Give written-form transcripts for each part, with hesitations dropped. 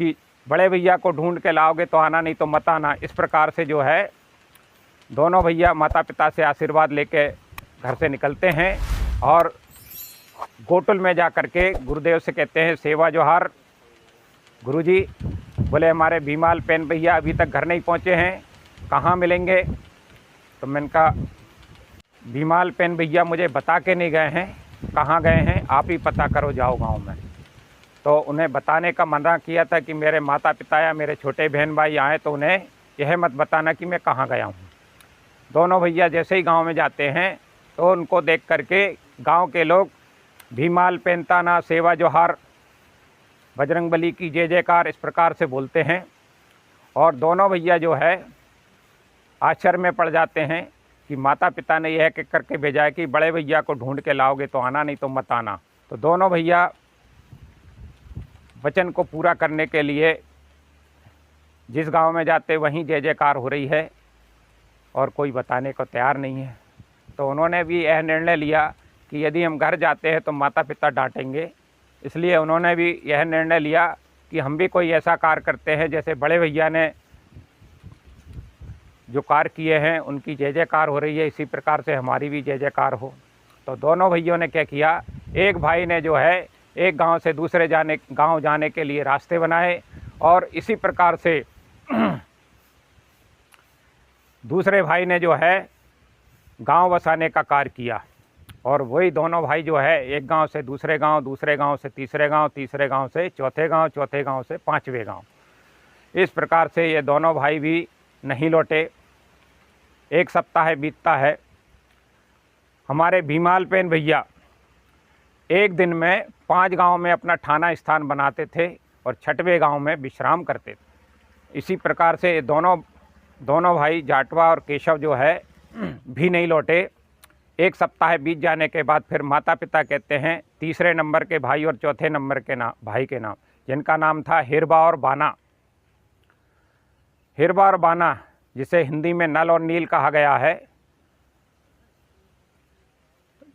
कि बड़े भैया को ढूंढ के लाओगे तो आना, नहीं तो मत आना। इस प्रकार से जो है दोनों भैया माता पिता से आशीर्वाद लेके घर से निकलते हैं और गोटुल में जा कर के गुरुदेव से कहते हैं सेवा जोहार गुरुजी। बोले हमारे भीमाल पेन भैया अभी तक घर नहीं पहुँचे हैं, कहाँ मिलेंगे? तो मैंने कहा भीमाल पेन भैया मुझे बता के नहीं गए हैं, कहाँ गए हैं आप ही पता करो, जाओ गांव में। तो उन्हें बताने का मना किया था कि मेरे माता पिता या मेरे छोटे बहन भाई आए तो उन्हें यह मत बताना कि मैं कहाँ गया हूँ। दोनों भैया जैसे ही गांव में जाते हैं तो उनको देख करके गांव के लोग भीमाल पेन ताना सेवा जोहार बजरंगबली की जय जयकार इस प्रकार से बोलते हैं। और दोनों भैया जो है आश्चर्य में पड़ जाते हैं कि माता पिता ने यह कह करके भेजा है कि बड़े भैया को ढूंढ के लाओगे तो आना, नहीं तो मत आना। तो दोनों भैया वचन को पूरा करने के लिए जिस गांव में जाते वहीं जय जयकार हो रही है और कोई बताने को तैयार नहीं है। तो उन्होंने भी यह निर्णय लिया कि यदि हम घर जाते हैं तो माता पिता डांटेंगे, इसलिए उन्होंने भी यह निर्णय लिया कि हम भी कोई ऐसा कार्य करते हैं जैसे बड़े भैया ने जो कार्य किए हैं उनकी जय जयकार हो रही है, इसी प्रकार से हमारी भी जय जयकार हो। तो दोनों भैयों ने क्या किया, एक भाई ने जो है एक गांव से दूसरे गांव जाने के लिए रास्ते बनाए और इसी प्रकार से दूसरे भाई ने जो है गांव बसाने का कार्य किया। और वही दोनों भाई जो है एक गांव से दूसरे गांव, दूसरे गांव से तीसरे गांव, तीसरे गांव से चौथे गांव, चौथे गांव से पांचवें गांव, इस प्रकार से ये दोनों भाई भी नहीं लौटे। एक सप्ताह बीतता है। हमारे भीमाल पेन भैया एक दिन में 5 गांव में अपना ठाना स्थान बनाते थे और 6वें गांव में विश्राम करते थे। इसी प्रकार से दोनों भाई जाटवा और केशव जो है भी नहीं लौटे। एक सप्ताह बीत जाने के बाद फिर माता पिता कहते हैं तीसरे नंबर के भाई और चौथे नंबर के भाई के नाम, जिनका नाम था हिरबा और बाना। हिरबा और बाना जिसे हिंदी में नल और नील कहा गया है,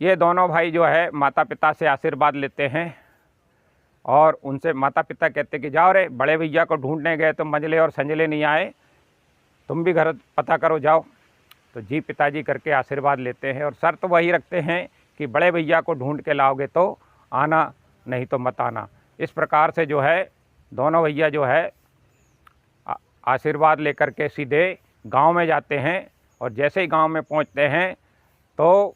ये दोनों भाई जो है माता पिता से आशीर्वाद लेते हैं और उनसे माता पिता कहते कि जाओ रे, बड़े भैया को ढूंढने गए तो मंझले और संजले नहीं आए, तुम भी घर पता करो जाओ। तो जी पिताजी करके आशीर्वाद लेते हैं और शर्त वही रखते हैं कि बड़े भैया को ढूंढ के लाओगे तो आना, नहीं तो मत आना। इस प्रकार से जो है दोनों भैया जो है आशीर्वाद लेकर के सीधे गांव में जाते हैं और जैसे ही गांव में पहुंचते हैं तो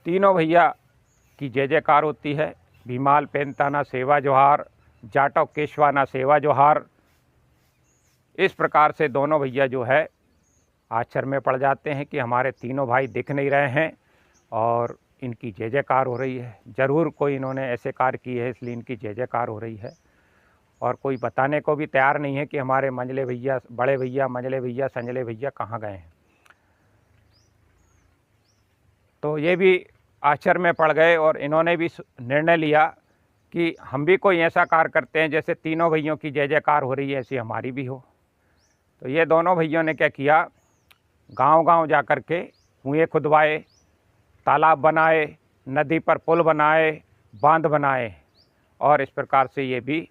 तीनों भैया की जय जयकार होती है। भीमाल पेनताना सेवा जोहार, जाटव केशवाना सेवा जोहार। इस प्रकार से दोनों भैया जो है आश्चर्य में पड़ जाते हैं कि हमारे तीनों भाई दिख नहीं रहे हैं और इनकी जय जयकार हो रही है। ज़रूर कोई इन्होंने ऐसे कार्य किए हैं इसलिए इनकी जय जयकार हो रही है। और कोई बताने को भी तैयार नहीं है कि हमारे मंझले भैया, बड़े भैया, मंझले भैया, संजले भैया कहाँ गए हैं। तो ये भी आश्चर्य में पड़ गए और इन्होंने भी निर्णय लिया कि हम भी कोई ऐसा कार्य करते हैं जैसे तीनों भैयों की जय जयकार हो रही है ऐसी हमारी भी हो। तो ये दोनों भैयों ने क्या किया, गांव-गांव जा कर के कुएँ खुदवाए, तालाब बनाए, नदी पर पुल बनाए, बांध बनाए और इस प्रकार से ये भी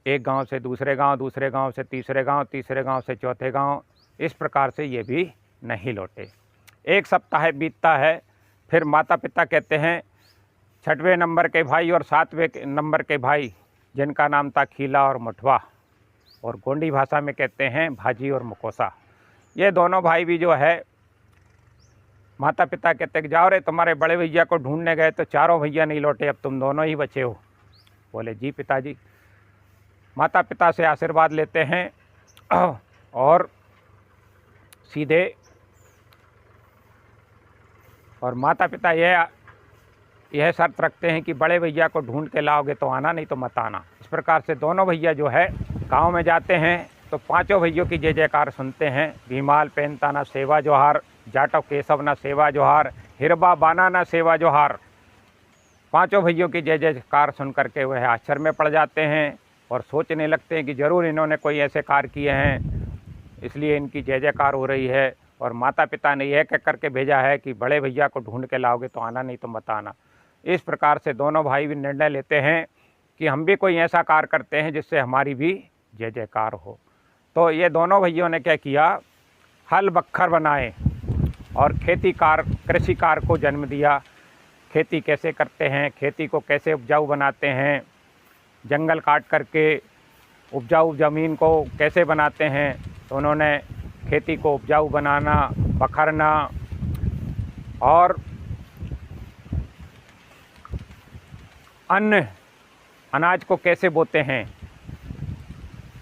एक गांव से दूसरे गांव, दूसरे गांव से तीसरे गांव, तीसरे गांव से चौथे गांव, इस प्रकार से ये भी नहीं लौटे। एक सप्ताह बीतता है। फिर माता पिता कहते हैं 6वें नंबर के भाई और 7वें नंबर के भाई, जिनका नाम था खीला और मठवा और गोंडी भाषा में कहते हैं भाजी और मुकोसा, ये दोनों भाई भी जो है माता पिता कहते हैं जाओ रे, तुम्हारे बड़े भैया को ढूंढने गए तो चारों भैया नहीं लौटे, अब तुम दोनों ही बचे हो। बोले जी पिताजी। माता पिता से आशीर्वाद लेते हैं और सीधे, और माता पिता यह शर्त रखते हैं कि बड़े भैया को ढूंढ के लाओगे तो आना, नहीं तो मत आना। इस प्रकार से दोनों भैया जो है गांव में जाते हैं तो पांचों भैयों की जय जयकार सुनते हैं। भीमाल पेनताना सेवा जोहार, जाटव केशव ना सेवा जोहार, हिरबा बाना ना सेवा जोहार। पांचों भैयों की जय जयकार सुन करके वह आश्चर्य में पड़ जाते हैं और सोचने लगते हैं कि ज़रूर इन्होंने कोई ऐसे कार्य किए हैं इसलिए इनकी जय जयकार हो रही है। और माता पिता ने यह कह करके भेजा है कि बड़े भैया को ढूंढ के लाओगे तो आना, नहीं तो मत आना। इस प्रकार से दोनों भाई भी निर्णय लेते हैं कि हम भी कोई ऐसा कार्य करते हैं जिससे हमारी भी जय जयकार हो। तो ये दोनों भाइयों ने क्या किया, हल बख्तर बनाए और कृषि कार्य को जन्म दिया। खेती कैसे करते हैं, खेती को कैसे उपजाऊ बनाते हैं, जंगल काट करके उपजाऊ ज़मीन को कैसे बनाते हैं। तो उन्होंने खेती को उपजाऊ बनाना, बखरना और अनाज को कैसे बोते हैं,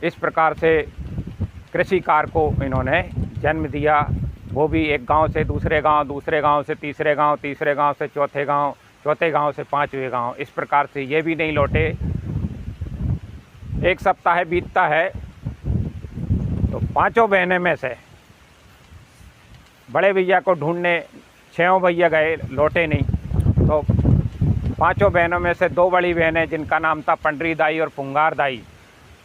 इस प्रकार से कृषि कार्य को इन्होंने जन्म दिया। वो भी एक गांव से दूसरे गांव, दूसरे गांव से तीसरे गांव, तीसरे गांव से चौथे गांव, चौथे गांव से पांचवें गांव, इस प्रकार से ये भी नहीं लौटे। एक सप्ताह बीतता है तो पांचों बहनें में से बड़े भैया को ढूंढने 6 भैया गए, लौटे नहीं। तो पांचों बहनों में से 2 बड़ी बहनें, जिनका नाम था पंडरी दाई और पुंगार दाई,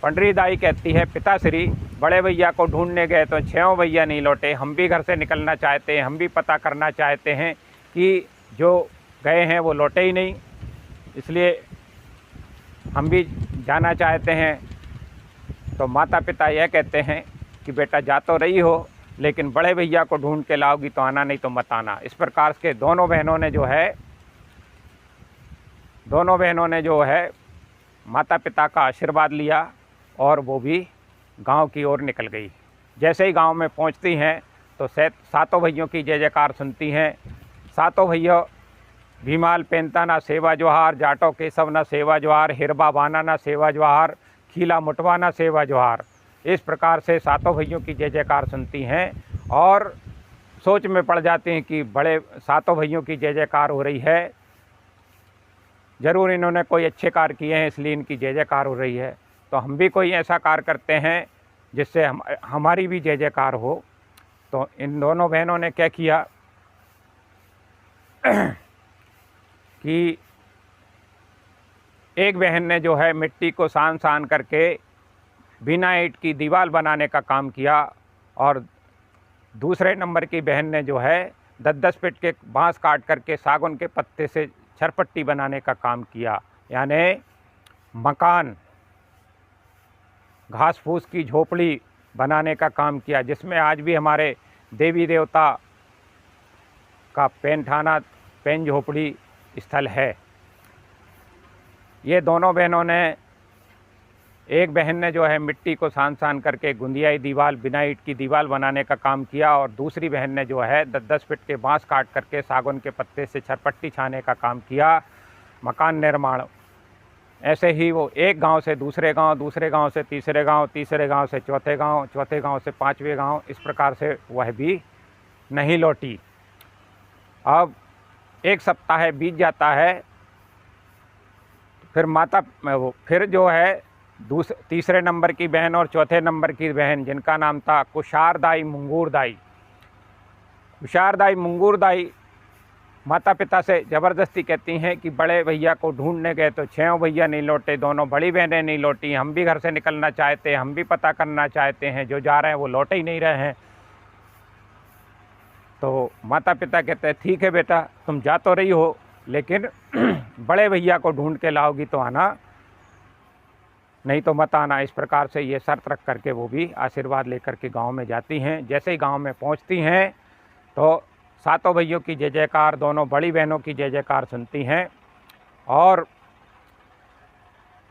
पंडरी दाई कहती है, पिताश्री बड़े भैया को ढूंढने गए तो 6 भैया नहीं लौटे, हम भी घर से निकलना चाहते हैं, हम भी पता करना चाहते हैं कि जो गए हैं वो लौटे ही नहीं, इसलिए हम भी जाना चाहते हैं। तो माता पिता यह कहते हैं कि बेटा जा तो रही हो, लेकिन बड़े भैया को ढूंढ के लाओगी तो आना, नहीं तो मत आना। इस प्रकार के दोनों बहनों ने जो है माता पिता का आशीर्वाद लिया और वो भी गांव की ओर निकल गई। जैसे ही गांव में पहुंचती हैं तो सातों भैयों की जय जयकार सुनती हैं। सातों भैया भीमाल पेंता ना सेवा जोहार, जाटो केशव ना सेवा जोहार, हिरबा बाना ना सेवा जोहार, खीला मुटवा ना सेवा जोहार, इस प्रकार से सातों भैयों की जय जयकार सुनती हैं और सोच में पड़ जाती हैं कि बड़े सातों भैयों की जय जयकार हो रही है, ज़रूर इन्होंने कोई अच्छे कार्य किए हैं इसलिए इनकी जय जयकार हो रही है। तो हम भी कोई ऐसा कार्य करते हैं जिससे हमारी भी जय जयकार हो। तो इन दोनों बहनों ने क्या किया कि एक बहन ने जो है मिट्टी को सान सान करके बिना ईंट की दीवार बनाने का काम किया और दूसरे नंबर की बहन ने जो है 10-10 फीट के बांस काट करके सागौन के पत्ते से छरपट्टी बनाने का काम किया, यानी मकान, घास फूस की झोपड़ी बनाने का काम किया, जिसमें आज भी हमारे देवी देवता का पेन झोपड़ी स्थल है। ये दोनों बहनों ने, एक बहन ने जो है मिट्टी को सान सान करके गुंदियाई दीवार, बिना ईंट की दीवार बनाने का काम किया और दूसरी बहन ने जो है 10-10 फीट के बांस काट करके सागौन के पत्ते से छरपट्टी छाने का काम किया, मकान निर्माण। ऐसे ही वो एक गांव से दूसरे गांव, दूसरे गांव से तीसरे गांव, तीसरे गांव से चौथे गांव, चौथे गांव से पांचवें गांव, इस प्रकार से वह भी नहीं लौटी। अब एक सप्ताह बीत जाता है, फिर जो है तीसरे नंबर की बहन और चौथे नंबर की बहन, जिनका नाम था कुशार दाई मुंगूर दाई, कुशार दाई मुंगूर दाई माता पिता से ज़बरदस्ती कहती हैं कि बड़े भैया को ढूंढने गए तो 6 भैया नहीं लौटे, दोनों बड़ी बहनें नहीं लौटी, हम भी घर से निकलना चाहते हैं, हम भी पता करना चाहते हैं, जो जा रहे हैं वो लौटे ही नहीं रहे हैं। तो माता पिता कहते हैं ठीक है बेटा, तुम जा तो रही हो, लेकिन बड़े भैया को ढूंढ के लाओगी तो आना, नहीं तो मत आना। इस प्रकार से ये शर्त रख करके वो भी आशीर्वाद लेकर के गांव में जाती हैं। जैसे ही गांव में पहुंचती हैं तो सातों भैयों की जय जयकार, दोनों बड़ी बहनों की जय जयकार सुनती हैं और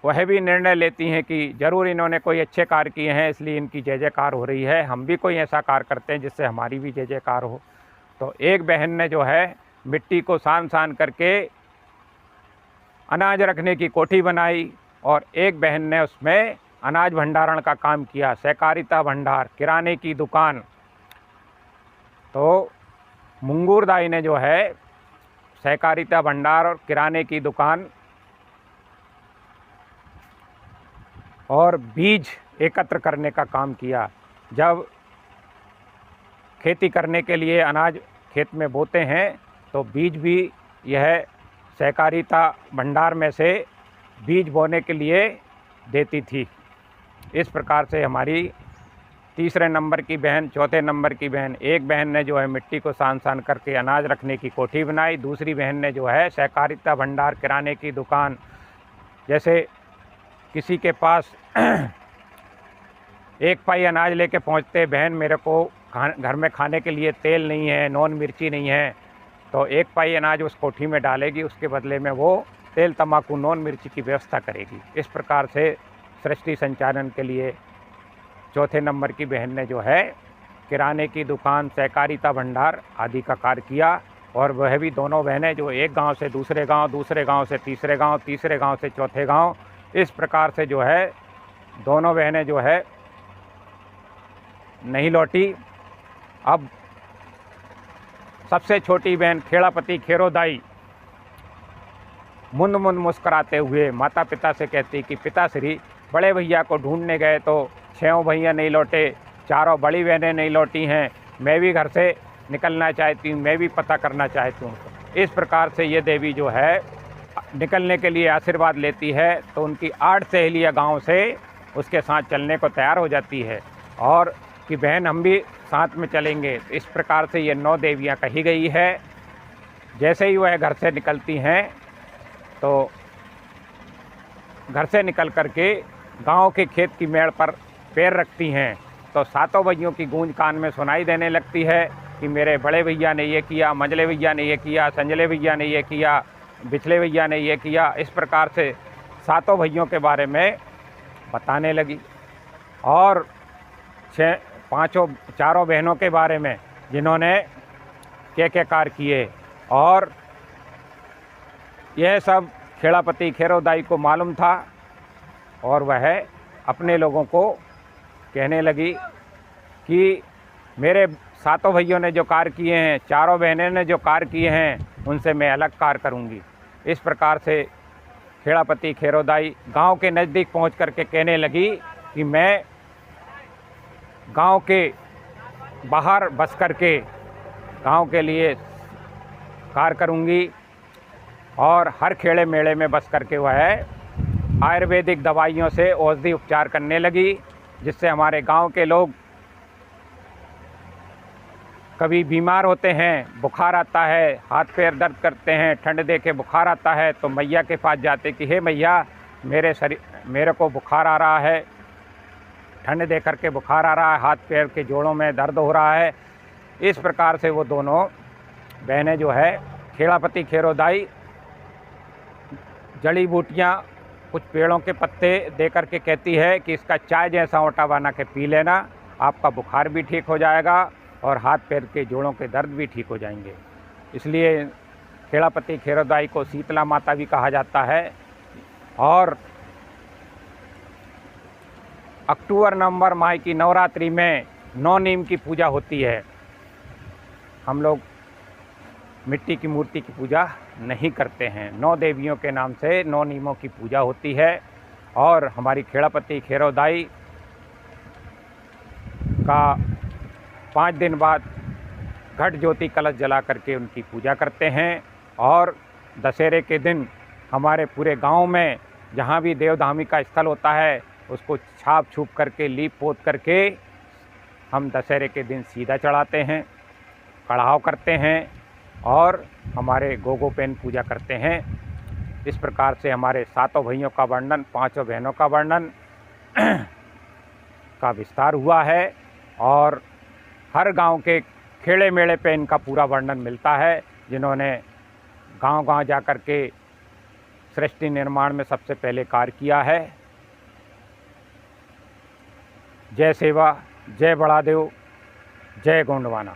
वह भी निर्णय लेती हैं कि ज़रूर इन्होंने कोई अच्छे कार्य किए हैं इसलिए इनकी जय जयकार हो रही है, हम भी कोई ऐसा कार्य करते हैं जिससे हमारी भी जय जयकार हो। तो एक बहन ने जो है मिट्टी को सान सान करके अनाज रखने की कोठी बनाई और एक बहन ने उसमें अनाज भंडारण का काम किया, सहकारिता भंडार, किराने की दुकान। तो मुंगूर दाई ने जो है सहकारिता भंडार और किराने की दुकान और बीज एकत्र करने का काम किया। जब खेती करने के लिए अनाज खेत में बोते हैं तो बीज भी यह सहकारिता भंडार में से बीज बोने के लिए देती थी। इस प्रकार से हमारी तीसरे नंबर की बहन, चौथे नंबर की बहन, एक बहन ने जो है मिट्टी को सान सान करके अनाज रखने की कोठी बनाई, दूसरी बहन ने जो है सहकारिता भंडार, किराने की दुकान जैसे किसी के पास एक पाई अनाज लेके पहुंचते, बहन मेरे को घर में खाने के लिए तेल नहीं है, नॉन मिर्ची नहीं है, तो एक पाई अनाज उस कोठी में डालेगी, उसके बदले में वो तेल तम्बाकू नॉन मिर्ची की व्यवस्था करेगी। इस प्रकार से सृष्टि संचालन के लिए चौथे नंबर की बहन ने जो है किराने की दुकान, सहकारिता भंडार आदि का कार्य किया। और वह भी दोनों बहनें जो एक गांव से दूसरे गांव, दूसरे गांव से तीसरे गांव, तीसरे गांव से चौथे गांव, इस प्रकार से जो है दोनों बहनें जो है नहीं लौटी। अब सबसे छोटी बहन खेड़ापति खेरोदाई मुंद मुंद मुस्कराते हुए माता पिता से कहती कि पिताश्री, बड़े भैया को ढूंढने गए तो 6 भैया नहीं लौटे, 4 बड़ी बहनें नहीं लौटी हैं, मैं भी घर से निकलना चाहती हूँ, मैं भी पता करना चाहती हूँ। इस प्रकार से ये देवी जो है निकलने के लिए आशीर्वाद लेती है, तो उनकी 8 सहेलियाँ गांव से उसके साथ चलने को तैयार हो जाती है और कि बहन हम भी साथ में चलेंगे। इस प्रकार से ये 9 देवियाँ कही गई है। जैसे ही वह घर से निकलती हैं तो घर से निकल करके गांव के खेत की मेड़ पर पैर रखती हैं तो 7 भैयों की गूंज कान में सुनाई देने लगती है कि मेरे बड़े भैया ने ये किया, मंझले भैया ने ये किया, संजले भैया ने ये किया, बिछले भैया ने ये किया। इस प्रकार से 7 भैयों के बारे में बताने लगी और 4 बहनों के बारे में जिन्होंने क्या कार्य किए। और यह सब खेड़ापति खेरोदाई को मालूम था और वह अपने लोगों को कहने लगी कि मेरे 7 भैयों ने जो कार्य किए हैं, 4 बहनें ने जो कार्य किए हैं, उनसे मैं अलग कार्य करूंगी। इस प्रकार से खेड़ापति खेरोदाई गांव के नज़दीक पहुंच करके कहने लगी कि मैं गांव के बाहर बस करके गांव के लिए कार्य करूंगी और हर खेड़े मेले में बस करके वह आयुर्वेदिक दवाइयों से औषधि उपचार करने लगी, जिससे हमारे गांव के लोग कभी बीमार होते हैं, बुखार आता है, हाथ पैर दर्द करते हैं, ठंड दे के बुखार आता है तो मैया के पास जाते कि हे मैया मेरे को बुखार आ रहा है, ठंड दे करके बुखार आ रहा है, हाथ पैर के जोड़ों में दर्द हो रहा है। इस प्रकार से वो दोनों बहनें जो है खेड़ापति खेरोदाई जड़ी बूटियाँ, कुछ पेड़ों के पत्ते दे करके कहती है कि इसका चाय जैसा ओटा बना के पी लेना, आपका बुखार भी ठीक हो जाएगा और हाथ पैर के जोड़ों के दर्द भी ठीक हो जाएंगे। इसलिए खेड़ापति खेरोदाई को शीतला माता भी कहा जाता है। और अक्टूबर नवंबर माह की नवरात्रि में 9 नीम की पूजा होती है। हम लोग मिट्टी की मूर्ति की पूजा नहीं करते हैं। 9 देवियों के नाम से 9 नीमों की पूजा होती है। और हमारी खेड़ापति खेरोदाई का 5 दिन बाद घट ज्योति कलश जला करके उनकी पूजा करते हैं। और दशहरे के दिन हमारे पूरे गांव में जहां भी देवधामी का स्थल होता है उसको छाप छूप करके लीप पोत करके हम दशहरे के दिन सीधा चढ़ाते हैं, कढ़ाव करते हैं और हमारे गोगोपेन पूजा करते हैं। इस प्रकार से हमारे 7 भाइयों का वर्णन, 5 बहनों का वर्णन का विस्तार हुआ है। और हर गांव के खेड़े मेले पे इनका पूरा वर्णन मिलता है, जिन्होंने गांव-गांव जा कर के सृष्टि निर्माण में सबसे पहले कार्य किया है। जय सेवा, जय बड़ादेव, जय गोंडवाना।